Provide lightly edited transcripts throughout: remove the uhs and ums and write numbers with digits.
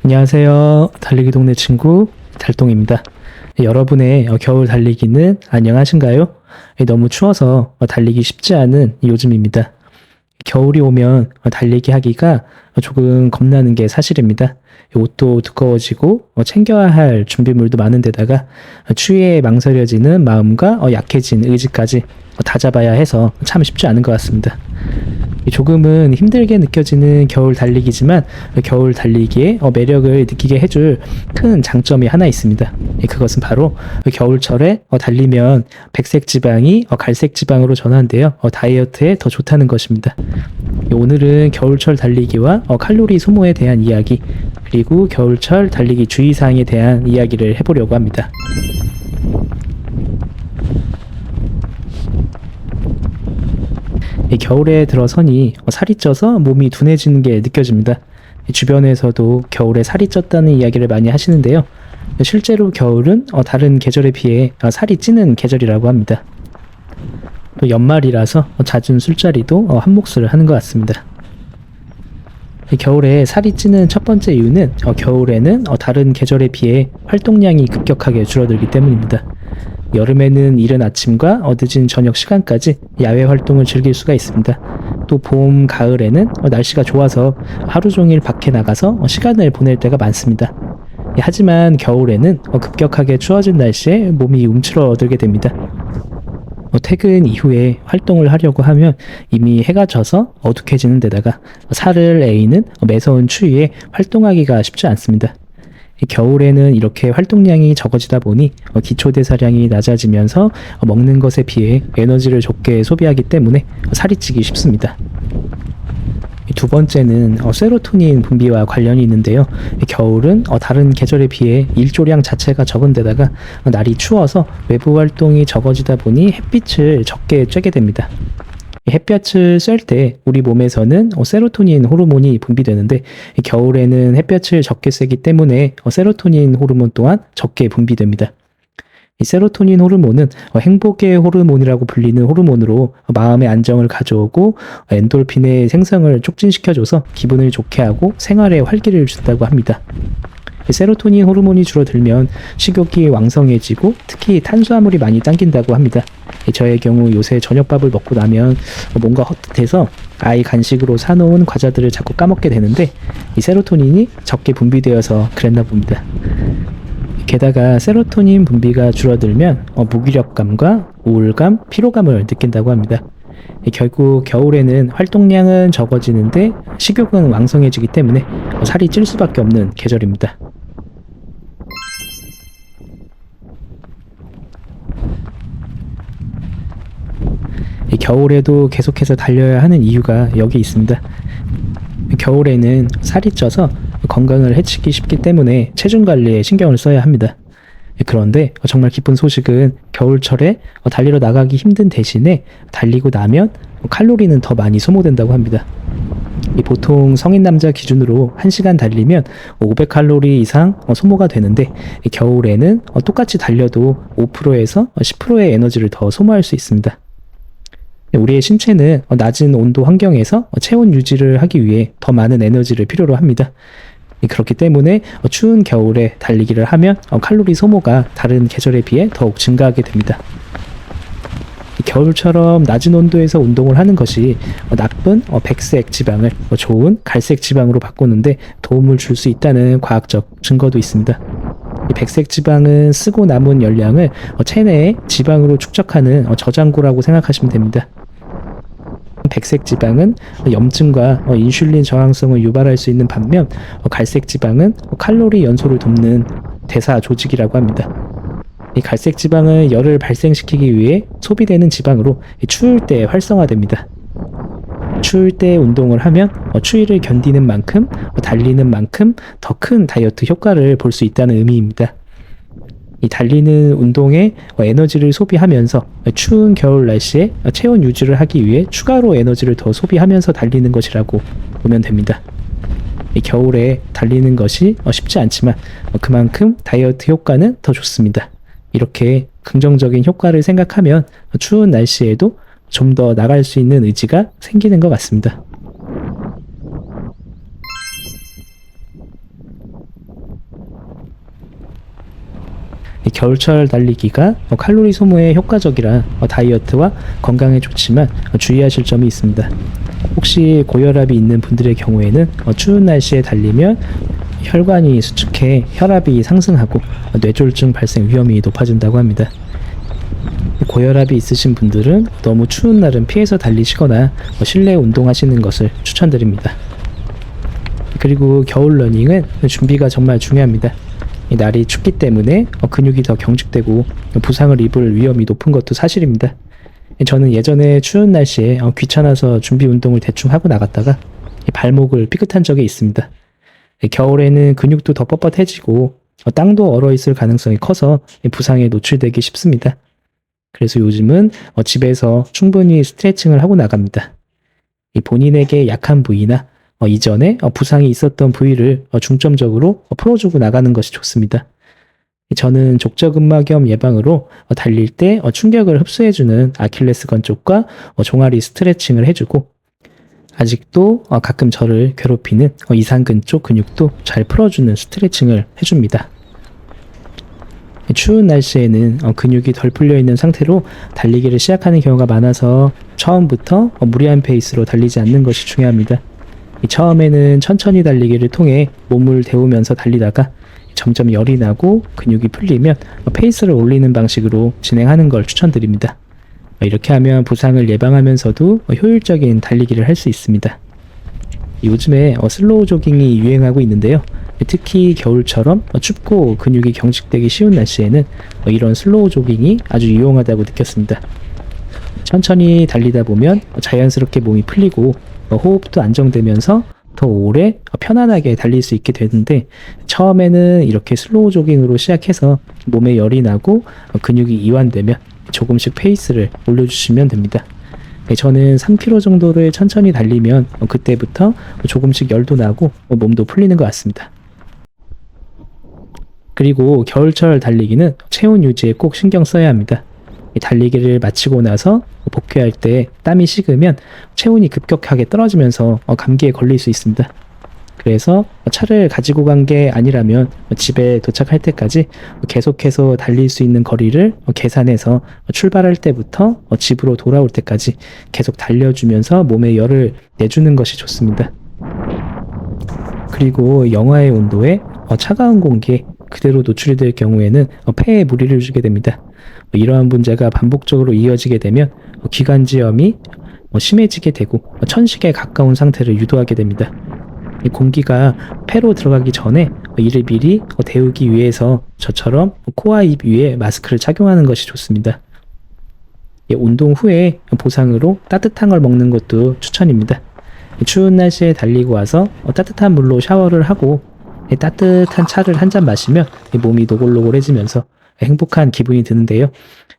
안녕하세요. 달리기 동네 친구 달동입니다. 여러분의 겨울 달리기는 안녕하신가요? 너무 추워서 달리기 쉽지 않은 요즘입니다. 겨울이 오면 달리기 하기가 조금 겁나는 게 사실입니다. 옷도 두꺼워지고 챙겨야 할 준비물도 많은데다가 추위에 망설여지는 마음과 약해진 의지까지 다 잡아야 해서 참 쉽지 않은 것 같습니다. 조금은 힘들게 느껴지는 겨울 달리기지만 겨울 달리기의 매력을 느끼게 해줄 큰 장점이 하나 있습니다. 그것은 바로 겨울철에 달리면 백색 지방이 갈색 지방으로 전환되어 다이어트에 더 좋다는 것입니다. 오늘은 겨울철 달리기와 칼로리 소모에 대한 이야기, 그리고 겨울철 달리기 주의사항에 대한 이야기를 해보려고 합니다. 겨울에 들어서니 살이 쪄서 몸이 둔해지는 게 느껴집니다. 주변에서도 겨울에 살이 쪘다는 이야기를 많이 하시는데요. 실제로 겨울은 다른 계절에 비해 살이 찌는 계절이라고 합니다. 또 연말이라서 잦은 술자리도 한 몫을 하는 것 같습니다. 겨울에 살이 찌는 첫 번째 이유는 겨울에는 다른 계절에 비해 활동량이 급격하게 줄어들기 때문입니다. 여름에는 이른 아침과 늦은 저녁 시간까지 야외 활동을 즐길 수가 있습니다. 또 봄, 가을에는 날씨가 좋아서 하루 종일 밖에 나가서 시간을 보낼 때가 많습니다. 하지만 겨울에는 급격하게 추워진 날씨에 몸이 움츠러들게 됩니다. 퇴근 이후에 활동을 하려고 하면 이미 해가 져서 어둑해지는 데다가 살을 에이는 매서운 추위에 활동하기가 쉽지 않습니다. 겨울에는 이렇게 활동량이 적어지다 보니 기초대사량이 낮아지면서 먹는 것에 비해 에너지를 적게 소비하기 때문에 살이 찌기 쉽습니다. 두 번째는 세로토닌 분비와 관련이 있는데요. 겨울은 다른 계절에 비해 일조량 자체가 적은 데다가 날이 추워서 외부 활동이 적어지다 보니 햇빛을 적게 쬐게 됩니다. 햇볕을 쐴 때 우리 몸에서는 세로토닌 호르몬이 분비되는데 겨울에는 햇볕을 적게 쐬기 때문에 세로토닌 호르몬 또한 적게 분비됩니다. 이 세로토닌 호르몬은 행복의 호르몬이라고 불리는 호르몬으로 마음의 안정을 가져오고 엔돌핀의 생성을 촉진시켜줘서 기분을 좋게 하고 생활에 활기를 준다고 합니다. 세로토닌 호르몬이 줄어들면 식욕이 왕성해지고 특히 탄수화물이 많이 당긴다고 합니다. 저의 경우 요새 저녁밥을 먹고 나면 뭔가 헛헛해서 아이 간식으로 사놓은 과자들을 자꾸 까먹게 되는데 이 세로토닌이 적게 분비되어서 그랬나 봅니다. 게다가 세로토닌 분비가 줄어들면 무기력감과 우울감, 피로감을 느낀다고 합니다. 결국 겨울에는 활동량은 적어지는데 식욕은 왕성해지기 때문에 살이 찔 수밖에 없는 계절입니다. 겨울에도 계속해서 달려야 하는 이유가 여기 있습니다. 겨울에는 살이 쪄서 건강을 해치기 쉽기 때문에 체중 관리에 신경을 써야 합니다. 그런데 정말 기쁜 소식은 겨울철에 달리러 나가기 힘든 대신에 달리고 나면 칼로리는 더 많이 소모된다고 합니다. 보통 성인 남자 기준으로 1시간 달리면 500칼로리 이상 소모가 되는데 겨울에는 똑같이 달려도 5%에서 10%의 에너지를 더 소모할 수 있습니다. 우리의 신체는 낮은 온도 환경에서 체온 유지를 하기 위해 더 많은 에너지를 필요로 합니다. 그렇기 때문에 추운 겨울에 달리기를 하면 칼로리 소모가 다른 계절에 비해 더욱 증가하게 됩니다. 겨울처럼 낮은 온도에서 운동을 하는 것이 나쁜 백색 지방을 좋은 갈색 지방으로 바꾸는데 도움을 줄 수 있다는 과학적 증거도 있습니다. 이 백색 지방은 쓰고 남은 열량을 체내에 지방으로 축적하는 저장고라고 생각하시면 됩니다. 백색 지방은 염증과 인슐린 저항성을 유발할 수 있는 반면 갈색 지방은 칼로리 연소를 돕는 대사 조직이라고 합니다. 이 갈색 지방은 열을 발생시키기 위해 소비되는 지방으로 추울 때 활성화됩니다. 추울 때 운동을 하면 추위를 견디는 만큼 달리는 만큼 더 큰 다이어트 효과를 볼 수 있다는 의미입니다. 이 달리는 운동에 에너지를 소비하면서 추운 겨울 날씨에 체온 유지를 하기 위해 추가로 에너지를 더 소비하면서 달리는 것이라고 보면 됩니다. 이 겨울에 달리는 것이 쉽지 않지만 그만큼 다이어트 효과는 더 좋습니다. 이렇게 긍정적인 효과를 생각하면 추운 날씨에도 좀 더 나갈 수 있는 의지가 생기는 것 같습니다. 이 겨울철 달리기가 칼로리 소모에 효과적이라 다이어트와 건강에 좋지만 주의하실 점이 있습니다. 혹시 고혈압이 있는 분들의 경우에는 추운 날씨에 달리면 혈관이 수축해 혈압이 상승하고 뇌졸중 발생 위험이 높아진다고 합니다. 고혈압이 있으신 분들은 너무 추운 날은 피해서 달리시거나 실내 운동하시는 것을 추천드립니다. 그리고 겨울 러닝은 준비가 정말 중요합니다. 날이 춥기 때문에 근육이 더 경직되고 부상을 입을 위험이 높은 것도 사실입니다. 저는 예전에 추운 날씨에 귀찮아서 준비 운동을 대충 하고 나갔다가 발목을 삐끗한 적이 있습니다. 겨울에는 근육도 더 뻣뻣해지고 땅도 얼어 있을 가능성이 커서 부상에 노출되기 쉽습니다. 그래서 요즘은 집에서 충분히 스트레칭을 하고 나갑니다. 본인에게 약한 부위나 이전에 부상이 있었던 부위를 중점적으로 풀어주고 나가는 것이 좋습니다. 저는 족저근막염 예방으로 달릴 때 충격을 흡수해주는 아킬레스건 쪽과 종아리 스트레칭을 해주고, 아직도 가끔 저를 괴롭히는 이상근 쪽 근육도 잘 풀어주는 스트레칭을 해줍니다. 추운 날씨에는 근육이 덜 풀려있는 상태로 달리기를 시작하는 경우가 많아서 처음부터 무리한 페이스로 달리지 않는 것이 중요합니다. 처음에는 천천히 달리기를 통해 몸을 데우면서 달리다가 점점 열이 나고 근육이 풀리면 페이스를 올리는 방식으로 진행하는 걸 추천드립니다. 이렇게 하면 부상을 예방하면서도 효율적인 달리기를 할 수 있습니다. 요즘에 슬로우 조깅이 유행하고 있는데요. 특히 겨울처럼 춥고 근육이 경직되기 쉬운 날씨에는 이런 슬로우 조깅이 아주 유용하다고 느꼈습니다. 천천히 달리다 보면 자연스럽게 몸이 풀리고 호흡도 안정되면서 더 오래 편안하게 달릴 수 있게 되는데, 처음에는 이렇게 슬로우 조깅으로 시작해서 몸에 열이 나고 근육이 이완되면 조금씩 페이스를 올려주시면 됩니다. 저는 3km 정도를 천천히 달리면 그때부터 조금씩 열도 나고 몸도 풀리는 것 같습니다. 그리고 겨울철 달리기는 체온 유지에 꼭 신경 써야 합니다. 달리기를 마치고 나서 복귀할 때 땀이 식으면 체온이 급격하게 떨어지면서 감기에 걸릴 수 있습니다. 그래서 차를 가지고 간 게 아니라면 집에 도착할 때까지 계속해서 달릴 수 있는 거리를 계산해서 출발할 때부터 집으로 돌아올 때까지 계속 달려주면서 몸에 열을 내주는 것이 좋습니다. 그리고 영하의 온도에 차가운 공기에 그대로 노출이 될 경우에는 폐에 무리를 주게 됩니다. 이러한 문제가 반복적으로 이어지게 되면 기관지염이 심해지게 되고 천식에 가까운 상태를 유도하게 됩니다. 공기가 폐로 들어가기 전에 이를 미리 데우기 위해서 저처럼 코와 입 위에 마스크를 착용하는 것이 좋습니다. 운동 후에 보상으로 따뜻한 걸 먹는 것도 추천입니다. 추운 날씨에 달리고 와서 따뜻한 물로 샤워를 하고 따뜻한 차를 한 잔 마시면 몸이 노골노골해지면서 행복한 기분이 드는데요.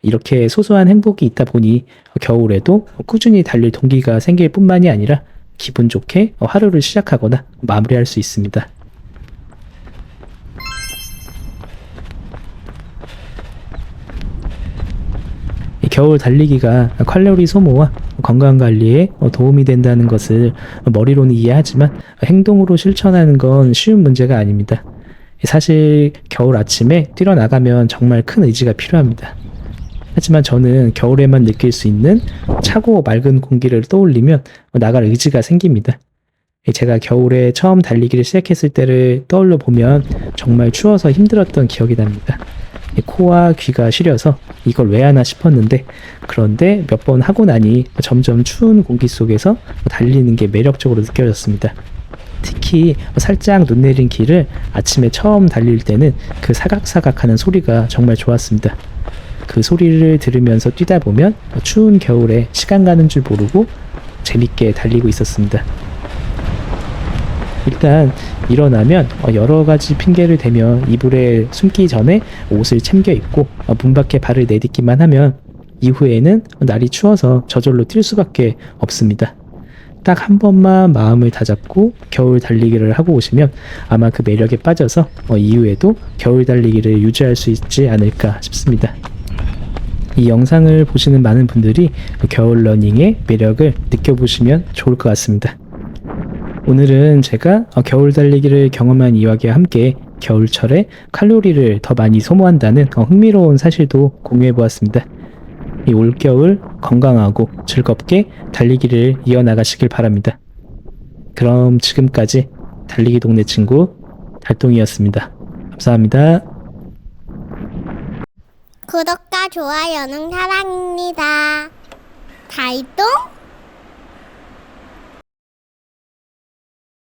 이렇게 소소한 행복이 있다 보니 겨울에도 꾸준히 달릴 동기가 생길 뿐만이 아니라 기분 좋게 하루를 시작하거나 마무리할 수 있습니다. 겨울 달리기가 칼로리 소모와 건강관리에 도움이 된다는 것을 머리로는 이해하지만 행동으로 실천하는 건 쉬운 문제가 아닙니다. 사실 겨울 아침에 뛰러 나가면 정말 큰 의지가 필요합니다. 하지만 저는 겨울에만 느낄 수 있는 차고 맑은 공기를 떠올리면 나갈 의지가 생깁니다. 제가 겨울에 처음 달리기를 시작했을 때를 떠올려 보면 정말 추워서 힘들었던 기억이 납니다. 코와 귀가 시려서 이걸 왜 하나 싶었는데, 그런데 몇 번 하고 나니 점점 추운 공기 속에서 달리는 게 매력적으로 느껴졌습니다. 특히 살짝 눈 내린 길을 아침에 처음 달릴 때는 그 사각사각 하는 소리가 정말 좋았습니다. 그 소리를 들으면서 뛰다 보면 추운 겨울에 시간 가는 줄 모르고 재밌게 달리고 있었습니다. 일단 일어나면 여러 가지 핑계를 대며 이불에 숨기 전에 옷을 챙겨 입고 문 밖에 발을 내딛기만 하면 이후에는 날이 추워서 저절로 뛸 수밖에 없습니다. 딱 한 번만 마음을 다잡고 겨울 달리기를 하고 오시면 아마 그 매력에 빠져서 이후에도 겨울 달리기를 유지할 수 있지 않을까 싶습니다. 이 영상을 보시는 많은 분들이 겨울 러닝의 매력을 느껴보시면 좋을 것 같습니다. 오늘은 제가 겨울 달리기를 경험한 이야기와 함께 겨울철에 칼로리를 더 많이 소모한다는 흥미로운 사실도 공유해 보았습니다. 이 올겨울 건강하고 즐겁게 달리기를 이어나가시길 바랍니다. 그럼 지금까지 달리기 동네 친구 달동이었습니다. 감사합니다. 구독과 좋아요는 사랑입니다. 달동